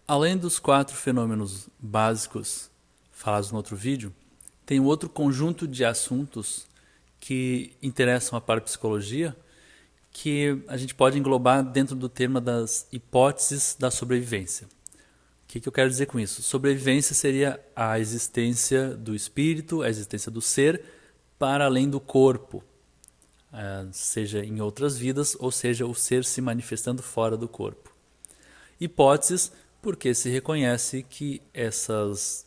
Além dos 4 fenômenos básicos falados no outro vídeo, tem um outro conjunto de assuntos que interessam a parapsicologia, que a gente pode englobar dentro do tema das hipóteses da sobrevivência. O que eu quero dizer com isso? Sobrevivência seria a existência do espírito, a existência do ser, para além do corpo, seja em outras vidas, ou seja, o ser se manifestando fora do corpo. Hipóteses, porque se reconhece que essas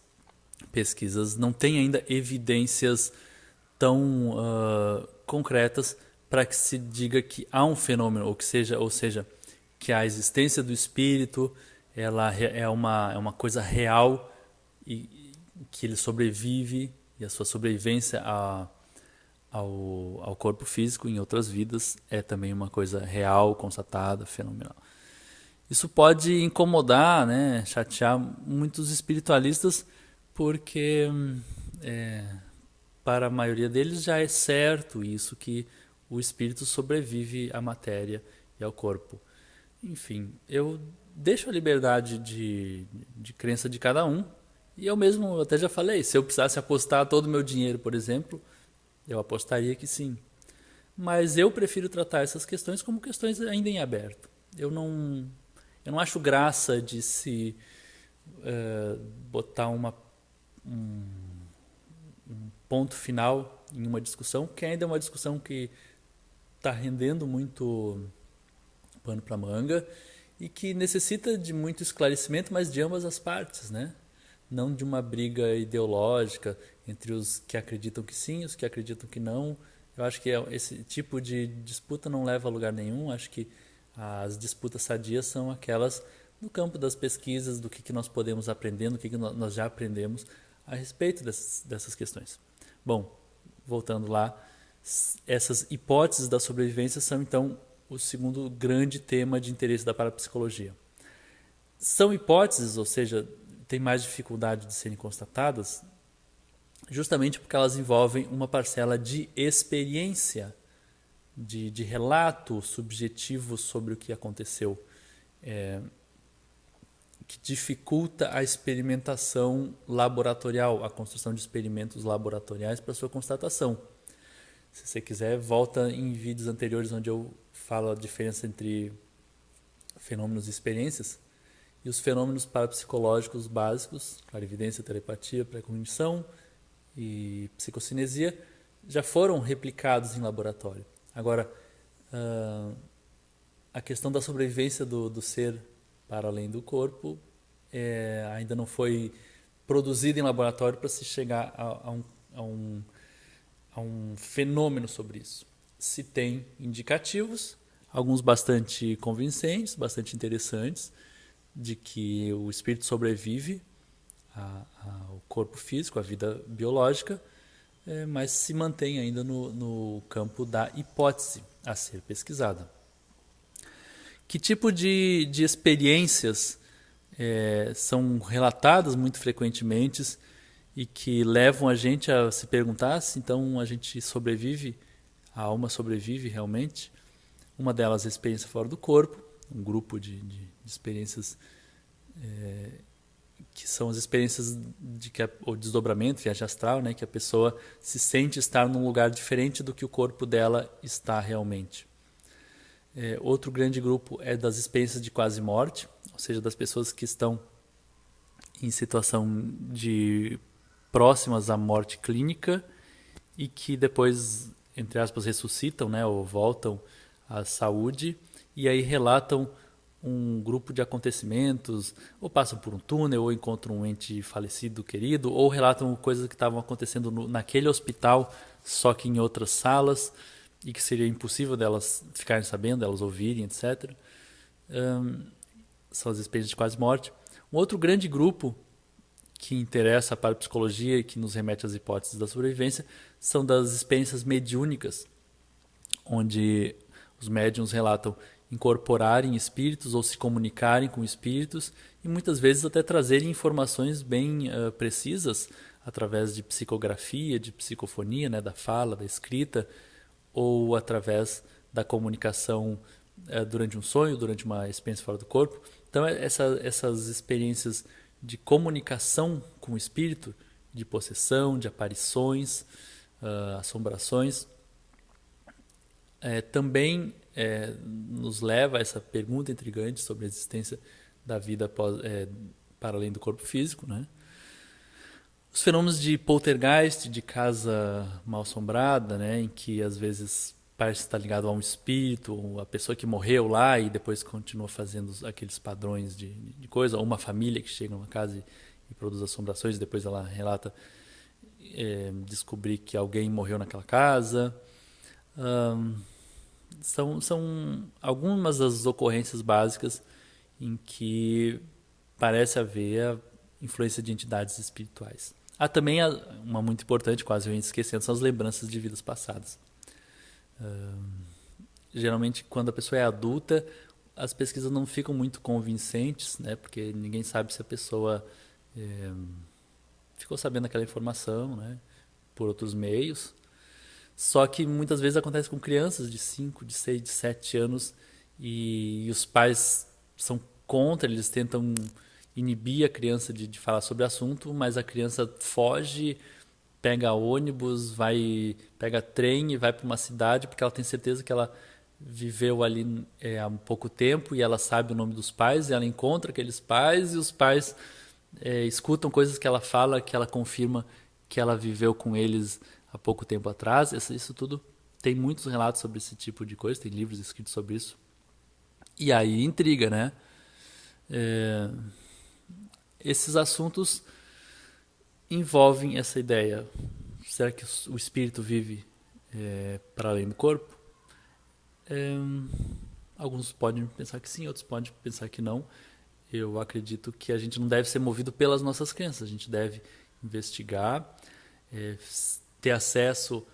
pesquisas não têm ainda evidências tão concretas para que se diga que há um fenômeno, ou seja, que a existência do espírito ela é uma coisa real e que ele sobrevive e a sua sobrevivência ao corpo físico em outras vidas é também uma coisa real, constatada, fenomenal. Isso pode incomodar, né, chatear muitos espiritualistas, porque é, para a maioria deles já é certo isso, que o espírito sobrevive à matéria e ao corpo. Enfim, eu deixo a liberdade de crença de cada um, e eu mesmo até já falei, se eu precisasse apostar todo o meu dinheiro, por exemplo, eu apostaria que sim. Mas eu prefiro tratar essas questões como questões ainda em aberto. Eu não acho graça de se botar um ponto final em uma discussão, que ainda é uma discussão que está rendendo muito pano para manga e que necessita de muito esclarecimento, mas de ambas as partes, né? Não de uma briga ideológica entre os que acreditam que sim e os que acreditam que não. Eu acho que esse tipo de disputa não leva a lugar nenhum. Acho que as disputas sadias são aquelas no campo das pesquisas, do que nós podemos aprender, do que nós já aprendemos a respeito dessas questões. Bom, voltando lá, essas hipóteses da sobrevivência são então o segundo grande tema de interesse da parapsicologia. São hipóteses, ou seja, têm mais dificuldade de serem constatadas, justamente porque elas envolvem uma parcela de experiência, de relato subjetivo sobre o que aconteceu, que dificulta a experimentação laboratorial, a construção de experimentos laboratoriais para sua constatação. Se você quiser, volta em vídeos anteriores onde eu falo a diferença entre fenômenos e experiências. E os fenômenos parapsicológicos básicos, clarividência, telepatia, precognição e psicocinesia, já foram replicados em laboratório. Agora, a questão da sobrevivência do ser para além do corpo ainda não foi produzida em laboratório para se chegar a um fenômeno sobre isso. Se tem indicativos, alguns bastante convincentes, bastante interessantes, de que o espírito sobrevive ao corpo físico, à vida biológica, mas se mantém ainda no campo da hipótese a ser pesquisada. Que tipo de experiências são relatadas muito frequentemente e que levam a gente a se perguntar se então a gente sobrevive, a alma sobrevive realmente? Uma delas é a experiência fora do corpo, um grupo de experiências que são as experiências o desdobramento, viagem astral, né, que a pessoa se sente estar num lugar diferente do que o corpo dela está realmente. Outro grande grupo é das experiências de quase morte, ou seja, das pessoas que estão em situação de próximas à morte clínica e que depois, entre aspas, ressuscitam, né, ou voltam à saúde e aí relatam um grupo de acontecimentos, ou passam por um túnel, ou encontram um ente falecido querido, ou relatam coisas que estavam acontecendo naquele hospital, só que em outras salas, e que seria impossível delas ficarem sabendo, delas ouvirem, etc. São as experiências de quase morte. Um outro grande grupo que interessa a parapsicologia e que nos remete às hipóteses da sobrevivência são das experiências mediúnicas, onde os médiuns relatam incorporarem espíritos ou se comunicarem com espíritos e muitas vezes até trazerem informações bem precisas através de psicografia, de psicofonia, né, da fala, da escrita, ou através da comunicação durante um sonho, durante uma experiência fora do corpo. Então, essas experiências de comunicação com o espírito, de possessão, de aparições, assombrações, também nos leva a essa pergunta intrigante sobre a existência da vida para além do corpo físico, né? Os fenômenos de poltergeist, de casa mal assombrada, né, em que às vezes parece estar ligado a um espírito, ou a pessoa que morreu lá e depois continua fazendo aqueles padrões de coisa, ou uma família que chega numa casa e produz assombrações e depois ela relata descobrir que alguém morreu naquela casa. São algumas das ocorrências básicas em que parece haver a influência de entidades espirituais. Há também uma muito importante, quase eu ia esquecendo, são as lembranças de vidas passadas. Geralmente, quando a pessoa é adulta, as pesquisas não ficam muito convincentes, né? Porque ninguém sabe se a pessoa ficou sabendo aquela informação, né? Por outros meios. Só que muitas vezes acontece com crianças de 5, de 6, de 7 anos e os pais são contra, eles tentam inibir a criança de falar sobre o assunto, mas a criança foge, pega ônibus, pega trem e vai para uma cidade porque ela tem certeza que ela viveu ali há um pouco tempo e ela sabe o nome dos pais, e ela encontra aqueles pais e os pais escutam coisas que ela fala, que ela confirma que ela viveu com eles há pouco tempo atrás. Isso tudo, tem muitos relatos sobre esse tipo de coisa, tem livros escritos sobre isso. E aí intriga, né? Esses assuntos envolvem essa ideia. Será que o espírito vive para além do corpo? Alguns podem pensar que sim, outros podem pensar que não. Eu acredito que a gente não deve ser movido pelas nossas crenças. A gente deve investigar, ter acesso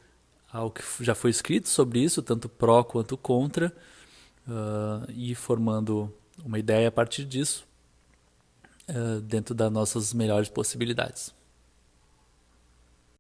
ao que já foi escrito sobre isso, tanto pró quanto contra, e ir formando uma ideia a partir disso, dentro das nossas melhores possibilidades.